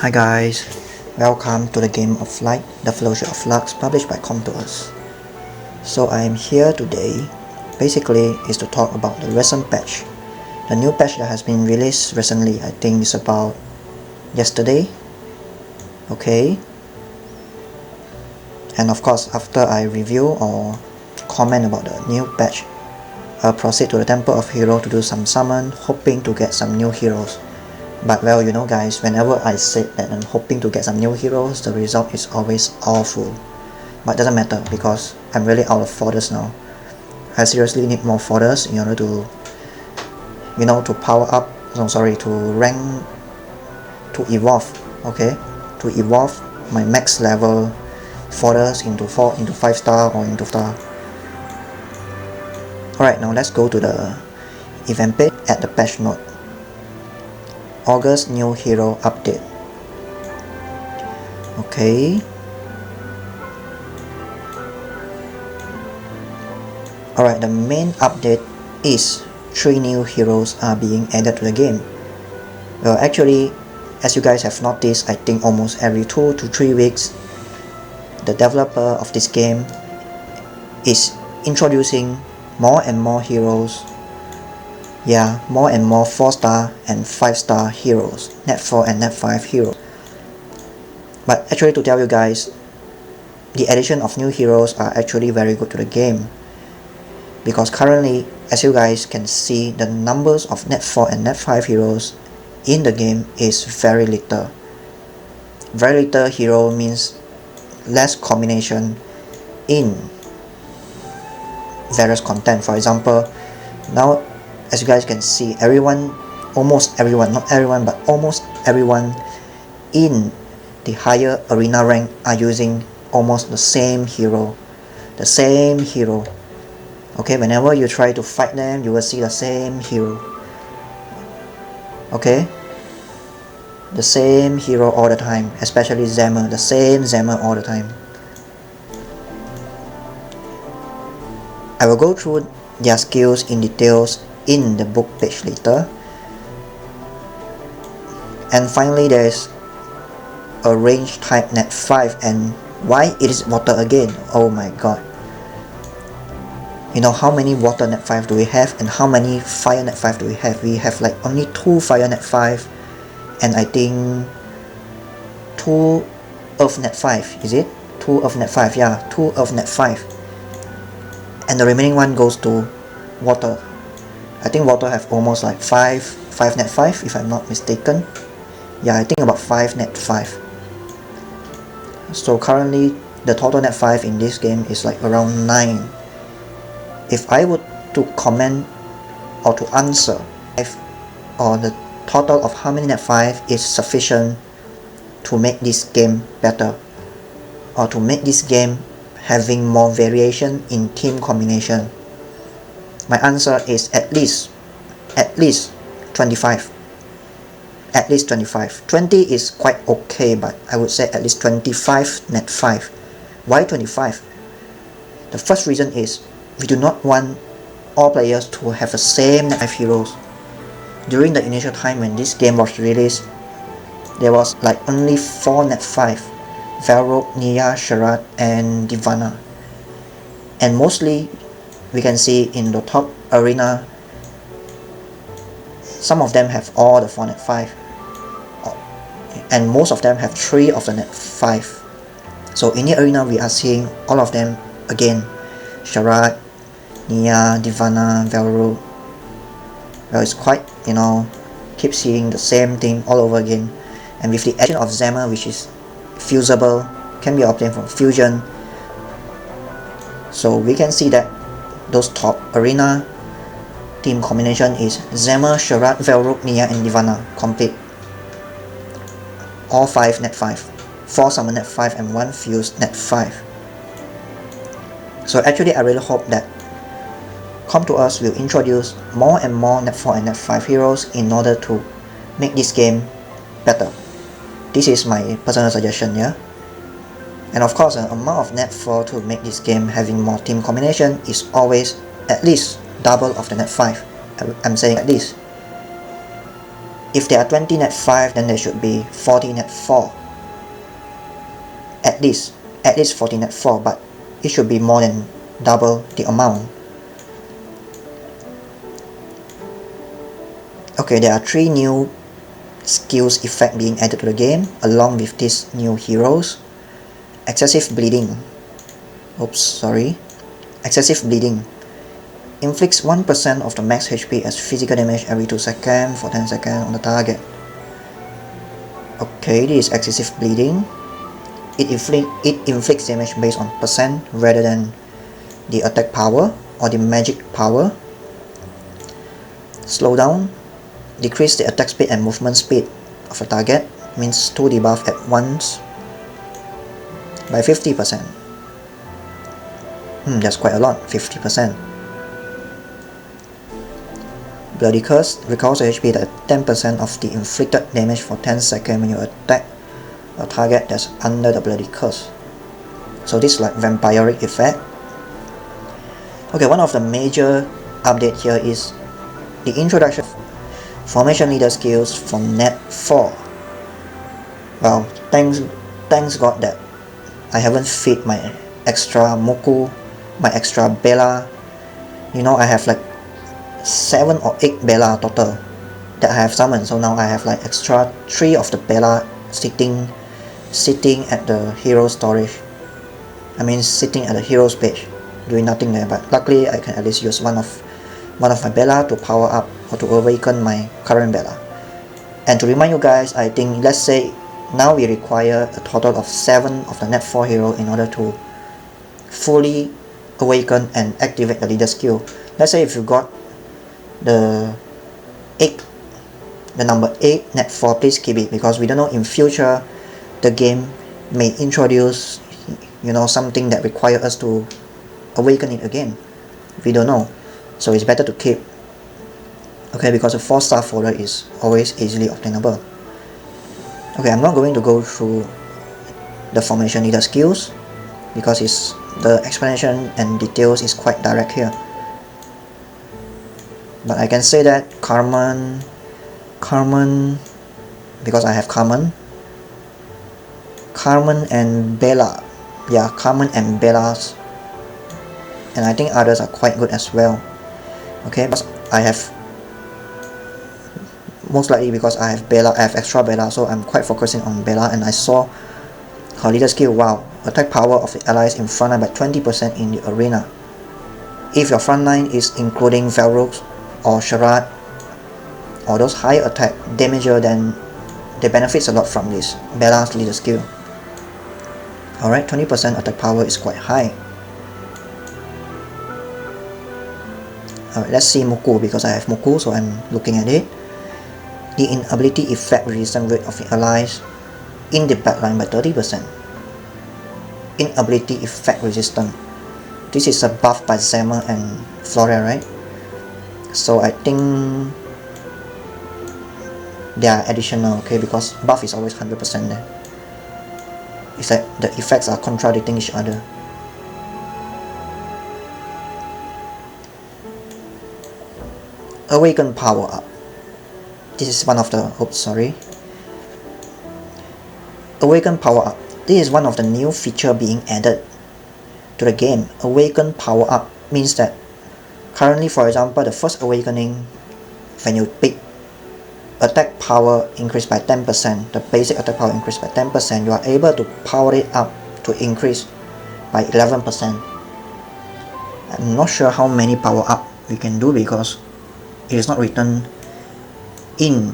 Hi guys, welcome to the game of light, the fellowship of Loux, published by Us. So I am here today, basically is to talk about the recent patch. The new patch that has been released recently, I think it's about yesterday. Okay. And of course, after I review or comment about the new patch, I'll proceed to the Temple of Hero to do some summon, hoping to get some new heroes. But well, you know guys, whenever I say that I'm hoping to get some new heroes, the result is always awful. But it doesn't matter because I'm really out of fodders now. I seriously need more fodders in order to, to power up, to rank, to evolve, okay? To evolve my max level fodders into 5 star or into star. Alright, now let's go to the event page at the patch note. August new hero update. Okay. Alright, the main update is 3 new heroes are being added to the game. Well, actually, as you guys have noticed, I think almost every 2 to 3 weeks, the developer of this game is introducing more and more heroes. Yeah, more and more 4 star and 5 star heroes, net 4 and net 5 heroes. But actually, to tell you guys, the addition of new heroes are actually very good to the game, because currently, as you guys can see, the numbers of net 4 and net 5 heroes in the game is very little. Very little hero means less combination in various content. For example, now as you guys can see, almost everyone, not everyone, but almost everyone in the higher arena rank are using almost the same hero. Okay, whenever you try to fight them, you will see the same hero. Okay, the same hero all the time, especially Zemmer, the same Zemmer all the time. I will go through their skills in details in the book page later. And finally, there's a range type net 5, and why it is water again? Oh my god. You know how many water net 5 do we have and how many fire net 5 do we have? We have like only 2 fire net 5 and I think 2 earth net 5, is it? 2 earth net 5, yeah, 2 earth net 5. And the remaining one goes to water. I think water have almost like 5 net 5 if I'm not mistaken. Yeah, I think about 5 net 5. So currently the total net 5 in this game is like around 9. If I were to comment or to answer if or the total of how many net 5 is sufficient to make this game better, or to make this game having more variation in team combination, my answer is at least 25. At least 25. 20 is quite okay, but I would say at least 25 net 5. Why 25? The first reason is we do not want all players to have the same net 5 heroes. During the initial time when this game was released, there was like only 4 net 5. Velrock, Nia, Sharat and Divana. And mostly we can see in the top arena, some of them have all the 4 net 5. And most of them have 3 of the net 5. So in the arena we are seeing all of them again. Sharat, Nia, Divana, Velrock. Well, it's quite, keep seeing the same thing all over again. And with the addition of Zemmer, which is fusible, can be obtained from fusion. So we can see that those top arena team combination is Zemmer, Sharat, Velrock, Nia and Divana complete. All 5 net 5, 4 summon net 5 and 1 fuse net 5. So actually I really hope that Us will introduce more and more net 4 and net 5 heroes in order to make this game better. This is my personal suggestion, yeah? And of course, the amount of net 4 to make this game having more team combination is always at least double of the net 5. I'm saying at least. If there are 20 net 5, then there should be 40 net 4. At least 40 net 4, but it should be more than double the amount. Okay, there are 3 new skills effect being added to the game along with these new heroes. Excessive bleeding. Oops, sorry. Excessive bleeding. Inflicts 1% of the max HP as physical damage every 2 seconds for 10 seconds on the target. Okay, this is excessive bleeding. It inflicts damage based on percent rather than the attack power or the magic power. Slow down. Decrease the attack speed and movement speed of a target. Means 2 debuff at once by 50%. That's quite a lot, 50%. Bloody Curse recovers HP at 10% of the inflicted damage for 10 seconds when you attack a target that's under the Bloody Curse. So this is like vampiric effect. Okay, one of the major update here is the introduction of Formation Leader skills from net 4. Well, thanks God that I haven't fit my extra Moku, my extra Bella. You know, I have like 7 or 8 Bella total that I have summoned, so now I have like extra 3 of the Bella sitting at the hero storage. I mean sitting at the heroes page doing nothing there, but luckily I can at least use one of my Bella to power up or to awaken my current Bella. And to remind you guys, I think let's say now we require a total of 7 of the net 4 hero in order to fully awaken and activate the leader skill. Let's say if you got the number 8 net 4, please keep it, because we don't know in future the game may introduce, you know, something that requires us to awaken it again. We don't know, so it's better to keep. Okay, because the 4-star folder is always easily obtainable. Okay, I'm not going to go through the Formation Leader skills because the explanation and details is quite direct here. But I can say that Carmen, because I have Carmen and Bella. Yeah, Carmen and Bella's, and I think others are quite good as well. Okay, but I have, most likely because I have Bella, I have extra Bella, so I'm quite focusing on Bella, and I saw her leader skill. Wow, attack power of the allies in frontline by 20% in the arena. If your frontline is including Velrox or Charade or those high attack damager, then they benefits a lot from this Bella's leader skill. Alright, 20% attack power is quite high. Alright, let's see Moku, because I have Moku, so I'm looking at it. The inability effect resistance rate of the allies in the backline by 30%. Inability effect resistance. This is a buff by Zema and Floria, right? So I think they are additional, okay, because buff is always 100% there. It's like the effects are contradicting each other. Awaken power up. This is one of the, Awaken power up. This is one of the new feature being added to the game. Awaken power up means that currently, for example, the first awakening, when you pick attack power increased by 10%, the basic attack power increased by 10%, you are able to power it up to increase by 11%. I'm not sure how many power up we can do because it is not written in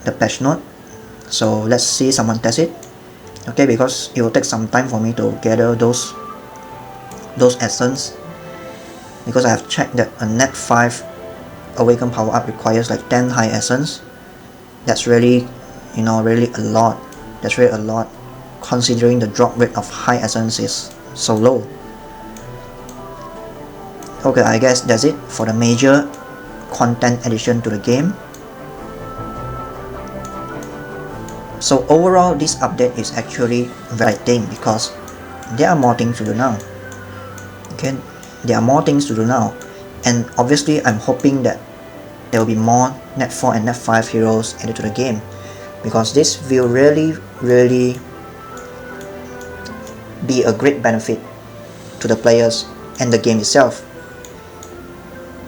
the patch note. So let's see someone test it. Okay, because it will take some time for me to gather those essence, because I have checked that a net 5 awaken power up requires like 10 high essence. That's really, you know, really a lot. That's really a lot considering the drop rate of high essence is so low. Okay, I guess that's it for the major content addition to the game. So overall, this update is actually very exciting because there are more things to do now. Okay, there are more things to do now, and obviously I'm hoping that there will be more net 4 and net 5 heroes added to the game, because this will really be a great benefit to the players and the game itself,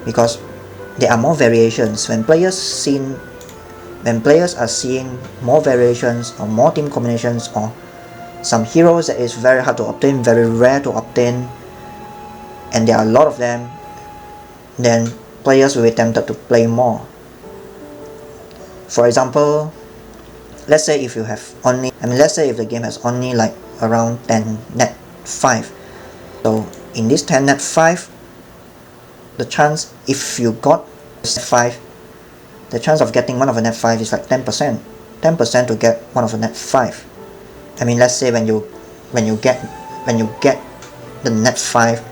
because there are more variations. When players are seeing more variations or more team combinations or some heroes that is very hard to obtain, very rare to obtain, and there are a lot of them, then players will be tempted to play more. For example, let's say if you have only, let's say if the game has only like around 10 net 5. So in this 10 net 5, the chance, if you got net 5, the chance of getting one of the net 5 is like 10%. 10% to get one of the net 5. Let's say when you get the net 5,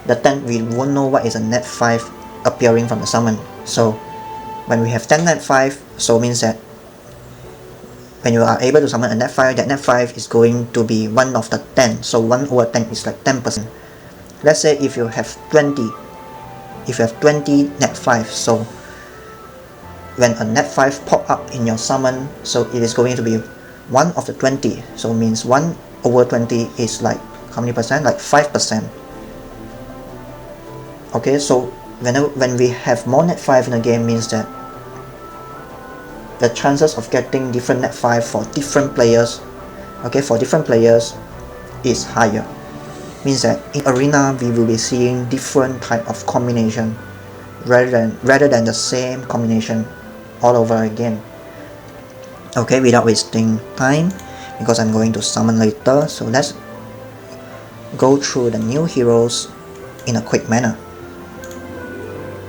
the 10, we won't know what is a net 5 appearing from the summon. So when we have 10 net 5, so means that when you are able to summon a net 5, that net 5 is going to be 1 of the 10. So 1 over 10 is like 10%. Let's say if you have 20 net 5, so when a net 5 pop up in your summon, so it is going to be 1 of the 20. So means 1 over 20 is like how many percent? Like 5%. Okay, so when we have more net 5 in the game, means that the chances of getting different net 5 for different players, is higher. Means that in arena we will be seeing different type of combination rather than the same combination all over again. Okay, without wasting time, because I'm going to summon later, so let's go through the new heroes in a quick manner.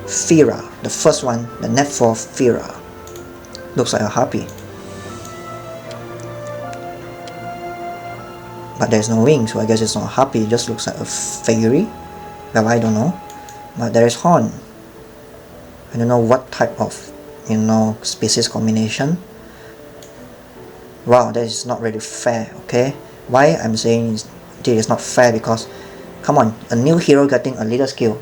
Fira, the first one, the net 4 Fira. Looks like a harpy, but there's no wings, so I guess it's not a harpy. It just looks like a fairy. Well, I don't know, but there is horn. I don't know what type of species combination. Wow, that is not really fair. Okay, why I'm saying this is not fair? Because come on, a new hero getting a leader skill.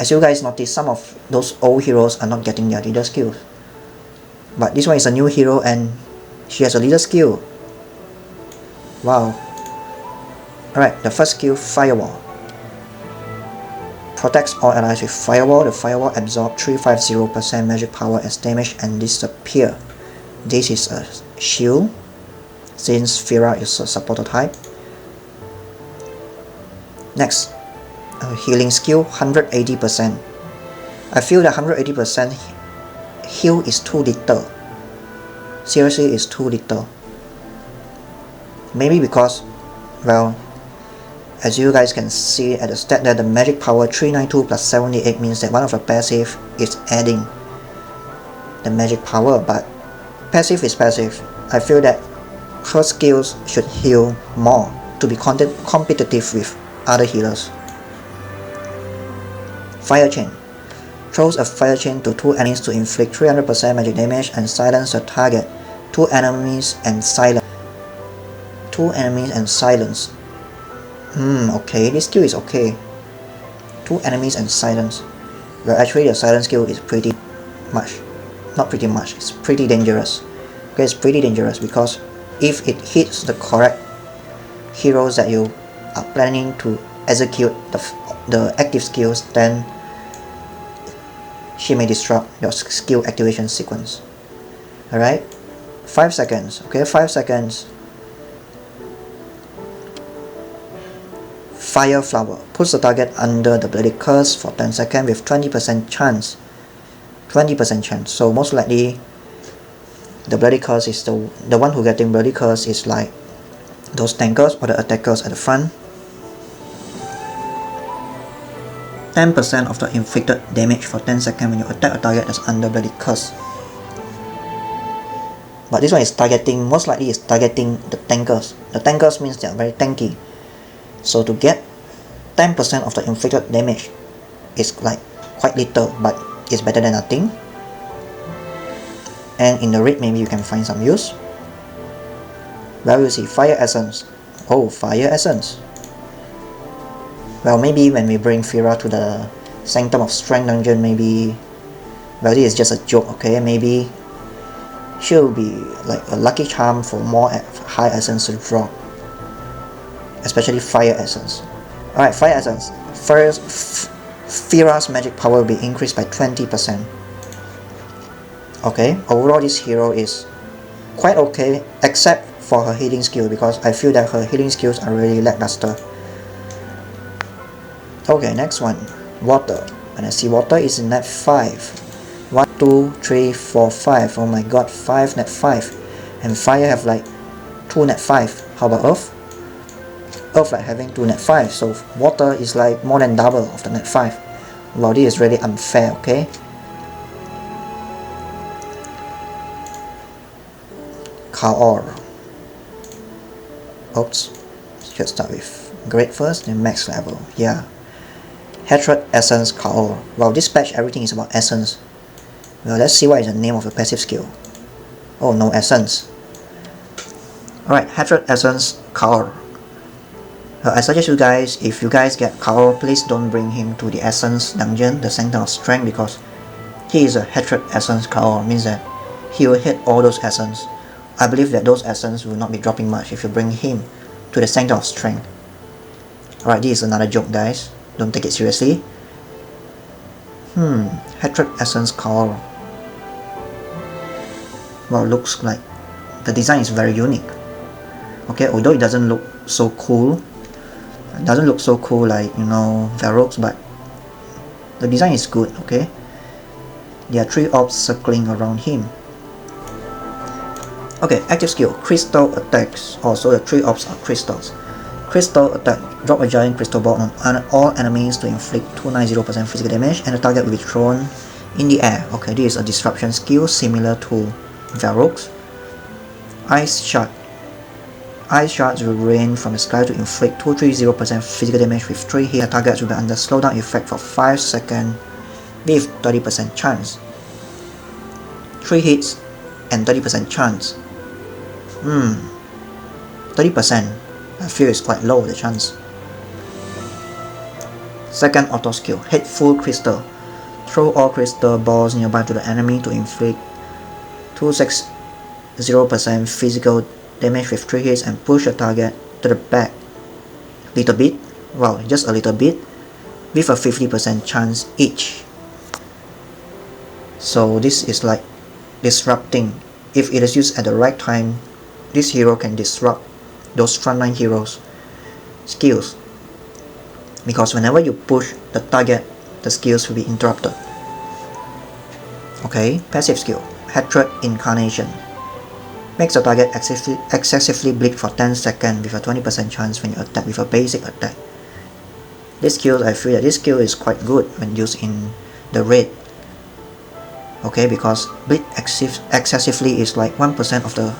As you guys notice, some of those old heroes are not getting their leader skills. But this one is a new hero and she has a leader skill. Wow. Alright, the first skill, Firewall. Protects all allies with Firewall. The Firewall absorbs 350% magic power as damage and disappear. This is a shield, since Fira is a supporter type. Next, a healing skill, 180%. I feel that 180% heal is too little. Seriously, it's too little. Maybe because, well, as you guys can see at the stat that the magic power 392 plus 78 means that one of the passive is adding the magic power, but passive is passive. I feel that her skills should heal more to be competitive with other healers. Fire Chain. Throws a fire chain to 2 enemies to inflict 300% magic damage and silence the target. 2 enemies and silence. 2 enemies and silence. Okay, this skill is okay. 2 enemies and silence. Well, actually the silence skill is pretty much, not pretty much, it's pretty dangerous. Okay, it's pretty dangerous because if it hits the correct heroes that you are planning to execute the active skills, then she may disrupt your skill activation sequence. Alright, 5 seconds. Okay, 5 seconds. Fire Flower puts the target under the Bloody Curse for 10 seconds with 20% chance. 20% chance. So most likely the Bloody Curse is the one who getting Bloody Curse is like those tankers or the attackers at the front. 10% of the inflicted damage for 10 seconds when you attack a target that's under Bloody Curse. But this one is targeting, most likely is targeting the tankers. The tankers means they are very tanky. So to get 10% of the inflicted damage is like quite little, but it's better than nothing. And in the raid maybe you can find some use. Well, you see Fire Essence. Oh, Fire Essence. Well, maybe when we bring Fira to the Sanctum of Strength dungeon, maybe Well, this is just a joke, okay? Maybe she'll be like a lucky charm for more high essence to drop, especially fire essence. Alright, fire essence. First, Fira's magic power will be increased by 20%. Okay, overall this hero is quite okay, except for her healing skill, because I feel that her healing skills are really lackluster. Okay, next one, water. And I see water is in net 5. 1, 2, 3, 4, 5. Oh my god, 5 net 5. And fire have like 2 net 5. How about earth? Earth like having 2 net 5. So water is like more than double of the net 5. Well, this is really unfair, okay? Kaor. Oops. Let's start with great first, then max level. Yeah. Hatred Essence Kaor. Well, this patch everything is about essence. Well, let's see what is the name of the passive skill. Oh, no essence. Alright, Hatred Essence Kaor. I suggest you guys, if you guys get Kaor, please don't bring him to the Essence dungeon, the Center of Strength, because he is a Hatred Essence Kaor, means that he will hit all those Essence. I believe that those Essence will not be dropping much if you bring him to the Center of Strength. Alright, this is another joke, guys. Don't take it seriously. Hatred Essence Kaor. Well, looks like the design is very unique. Okay, although it doesn't look so cool. It doesn't look so cool like, you know, Varrox, but the design is good, okay? There are 3 orbs circling around him. Okay, active skill, crystal attacks. Also, the 3 orbs are crystals. Crystal attack, drop a giant crystal ball on all enemies to inflict 290% physical damage, and the target will be thrown in the air. Okay, this is a disruption skill similar to Varrox. Ice Shard. Ice shards will rain from the sky to inflict 230% physical damage with 3 hits. The targets will be under slowdown effect for 5 seconds with 30% chance. 3 hits and 30% chance. 30%. I feel it's quite low, the chance. Second auto skill, Hateful Crystal. Throw all crystal balls nearby to the enemy to inflict 260% physical damage with 3 hits and push the target to the back. Little bit, wow, just a little bit, with a 50% chance each. So this is like disrupting. If it is used at the right time, this hero can disrupt those frontline heroes' skills, because whenever you push the target, the skills will be interrupted. Okay, passive skill, Hatred Incarnation. Makes the target excessively bleed for 10 seconds with a 20% chance when you attack with a basic attack. This skill, I feel that this skill is quite good when used in the raid. Okay, because bleed excessively is like 1% of the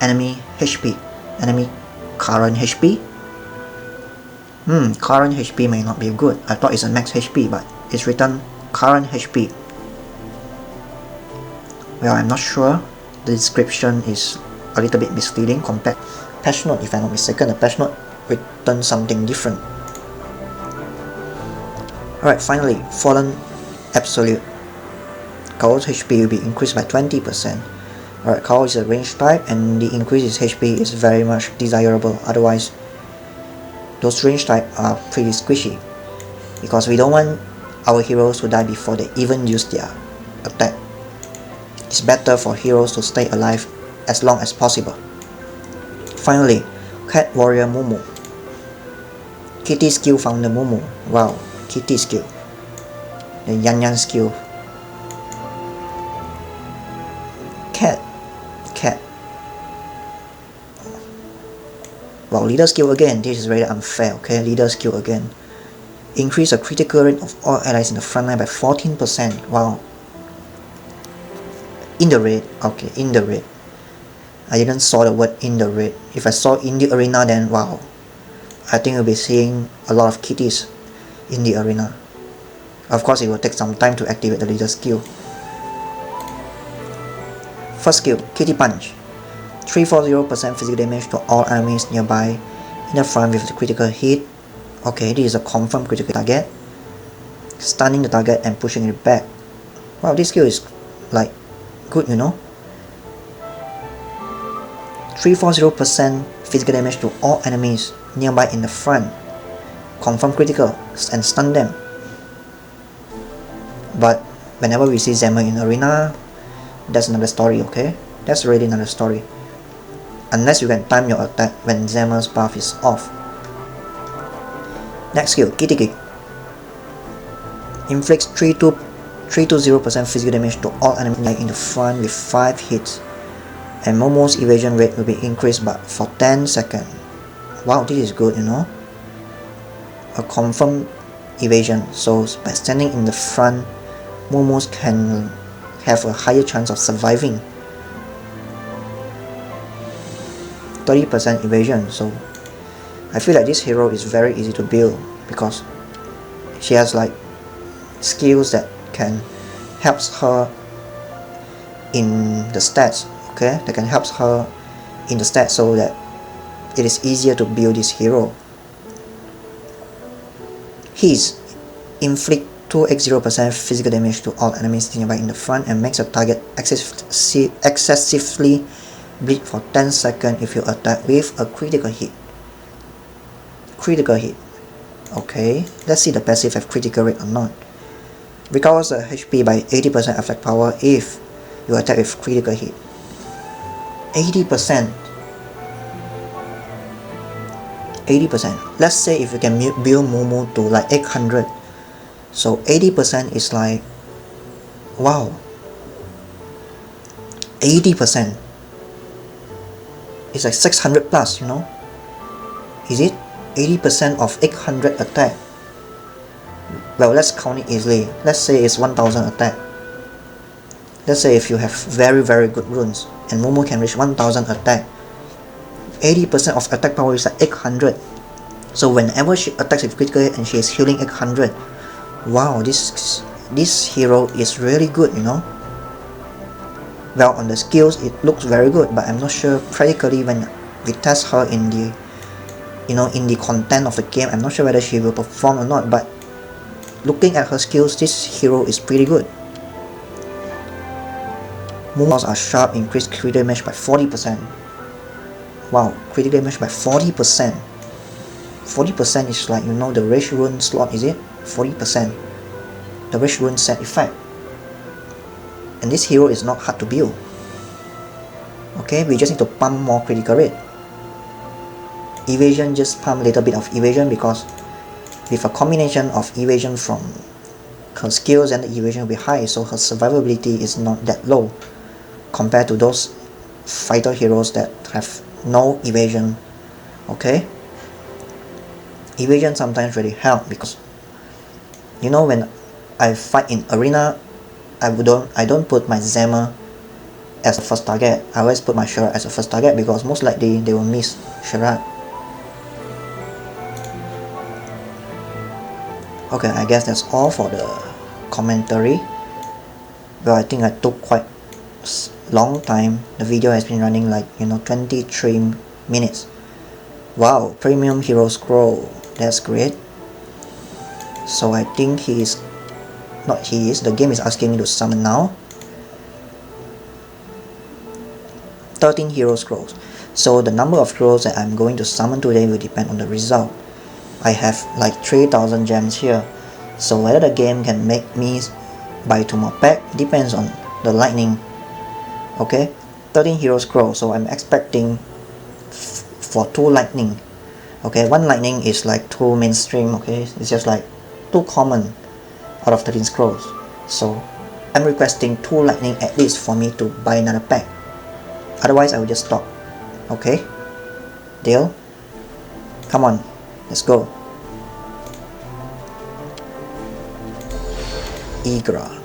enemy HP. Enemy current HP? Current HP may not be good. I thought it's a max HP, but it's written current HP. Well, I'm not sure. The description is a little bit misleading compared. Patch note, if I'm not mistaken, the patch note written something different. Alright, finally, Fallen Absolute. Kaor's HP will be increased by 20%. Alright, Kaor is a ranged type, and the increase in HP is very much desirable. Otherwise, those ranged type are pretty squishy, because we don't want our heroes to die before they even use their attack. It's better for heroes to stay alive as long as possible. Finally, Cat Warrior Mumu. Kitty skill founder Mumu. Wow, Kitty skill. The Yan Yan skill. Cat. Wow, leader skill again. This is very unfair, okay? Leader skill again. Increase the critical rate of all allies in the front line by 14%. Wow. In the raid. Okay, in the raid. I didn't saw the word in the raid. If I saw in the arena, then wow. I think we'll be seeing a lot of kitties in the arena. Of course, it will take some time to activate the leader skill. First skill, Kitty Punch. 340% physical damage to all enemies nearby in the front with a critical hit. Okay, this is a confirmed critical target. Stunning the target and pushing it back. Wow, this skill is like good, you know. 340% physical damage to all enemies nearby in the front. Confirm critical and stun them. But whenever we see Zemmer in arena, that's another story, okay? That's really another story. Unless you can time your attack when Zemmer's buff is off. Next skill, Kitty Kick. Inflicts 320% physical damage to all enemies in the front with 5 hits. And Momo's evasion rate will be increased but for 10 seconds. Wow, this is good, you know. A confirmed evasion, so by standing in the front, Momos can have a higher chance of surviving. 30% evasion, so I feel like this hero is very easy to build because she has like skills that can helps her in the stats, okay, that can helps her in the stats so that it is easier to build this hero. His inflict 2x0% physical damage to all enemies nearby in the front and makes a target excessively bleed for 10 seconds if you attack with a critical hit. Critical hit. Okay, let's see the passive have critical rate or not. Recovers the HP by 80% attack power if you attack with critical hit. 80%. 80%. Let's say if you can build Momo to like 800. So 80% is like, wow. 80%. It's like 600 plus, you know. Is it? 80% of 800 attack. Well, let's count it easily. Let's say it's 1000 attack. Let's say if you have very good runes and Momo can reach 1000 attack, 80% of attack power is like 800. So whenever she attacks with critical hit and she is healing 800, wow, this hero is really good, you know. Well, on the skills it looks very good, but I'm not sure practically when we test her in the, you know, in the content of the game, I'm not sure whether she will perform or not, but looking at her skills, this hero is pretty good. Moves are sharp, increased critical damage by 40%. Wow, critical damage by 40%. 40% is like, you know, the Rage Rune slot, is it? 40%. The Rage Rune set effect. And this hero is not hard to build. Okay, we just need to pump more critical rate. Evasion, just pump a little bit of evasion because with a combination of evasion from her skills and the evasion will be high, so her survivability is not that low compared to those fighter heroes that have no evasion. Okay, evasion sometimes really help because, you know, when I fight in arena, I don't put my Zemmer as a first target. I always put my Sherrod as a first target because most likely they will miss Sherrod. Okay, I guess that's all for the commentary. Well, I think I took quite long time. The video has been running like, you know, 23 minutes. Wow, premium hero scroll, that's great. So I think the game is asking me to summon now. 13 hero scrolls. So the number of scrolls that I'm going to summon today will depend on the result. I have like 3000 gems here, so whether the game can make me buy 2 more packs depends on the lightning. Okay, 13 hero scrolls, so I'm expecting for 2 lightning. Okay, 1 lightning is like 2 mainstream. Okay, it's just like 2 common out of 13 scrolls, so I'm requesting 2 lightning at least for me to buy another pack. Otherwise I will just stop. Okay, deal? Come on, let's go. Igra.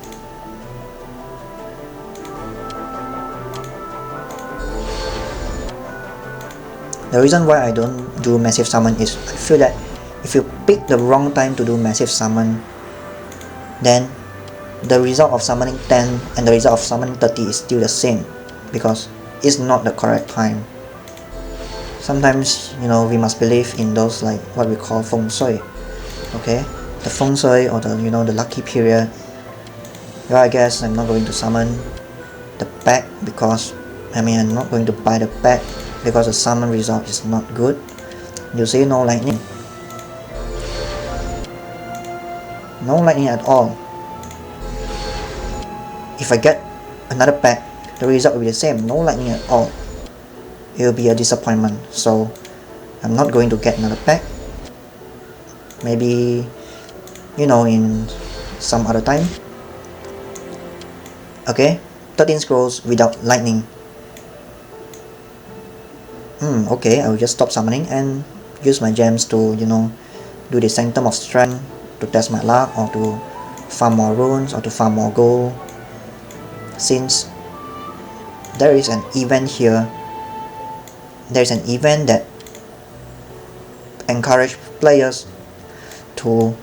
The reason why I don't do massive summon is I feel that if you pick the wrong time to do massive summon, then the result of summoning 10 and the result of summoning 30 is still the same because it's not the correct time. Sometimes, you know, we must believe in those like what we call feng shui. Okay, the feng shui or the, you know, the lucky period. Well, I guess I'm not going to summon the pack because I'm not going to buy the pack because the summon result is not good. You see, no lightning. No lightning at all. If I get another pack, the result will be the same. No lightning at all. It will be a disappointment. So I'm not going to get another pack. Maybe, in some other time. Okay, 13 scrolls without lightning. Okay, I will just stop summoning and use my gems to, do the Sanctum of Strength to test my luck, or to farm more runes, or to farm more gold. Since there is an event here, there's an event that encourage players to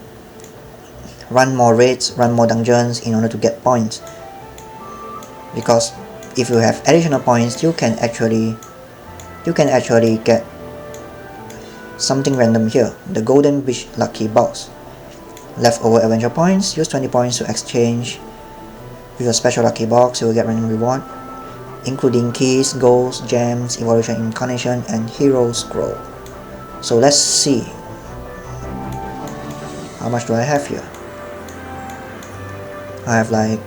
run more raids, run more dungeons in order to get points. Because if you have additional points, you can actually get something random here, the Golden Beach Lucky Box. Leftover adventure points, use 20 points to exchange with a special lucky box. You will get random reward, including keys, golds, gems, evolution incarnation, and hero scroll. So let's see, how much do I have here? I have like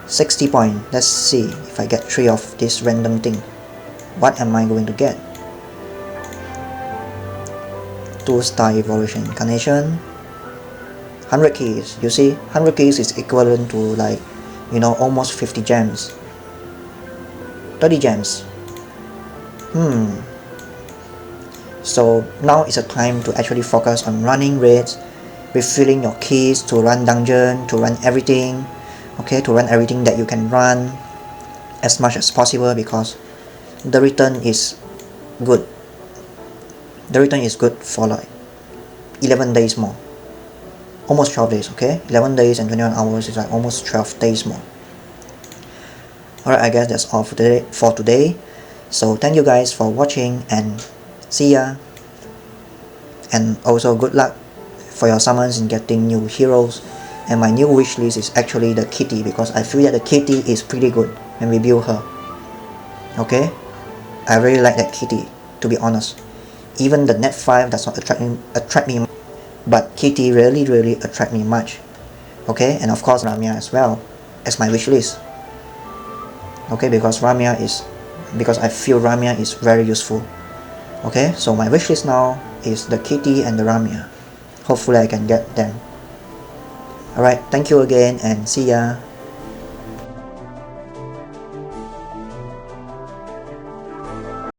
60 points. Let's see if I get 3 of this random thing. What am I going to get? 2-star evolution incarnation, 100 keys. You see, 100 keys is equivalent to like, almost 50 gems. 30 gems. So now is a time to actually focus on running raids, refilling your keys to run dungeon, to run everything. Okay, to run everything that you can run as much as possible, because the return is good. The return is good for like 11 days more. Almost 12 days, okay? 11 days and 21 hours is like almost 12 days more. Alright, I guess that's all for today. So thank you guys for watching, and see ya. And also good luck for your summons in getting new heroes. And my new wish list is actually the kitty, because I feel that the kitty is pretty good when we build her. Okay? I really like that kitty, to be honest. Even the net 5 does not attract me, but kitty really attract me much. Okay? And of course Ramya as well as my wish list. Okay, because I feel Ramya is very useful. Okay, so my wish list now is the kitty and the Ramya. Hopefully I can get them. Alright, thank you again and see ya.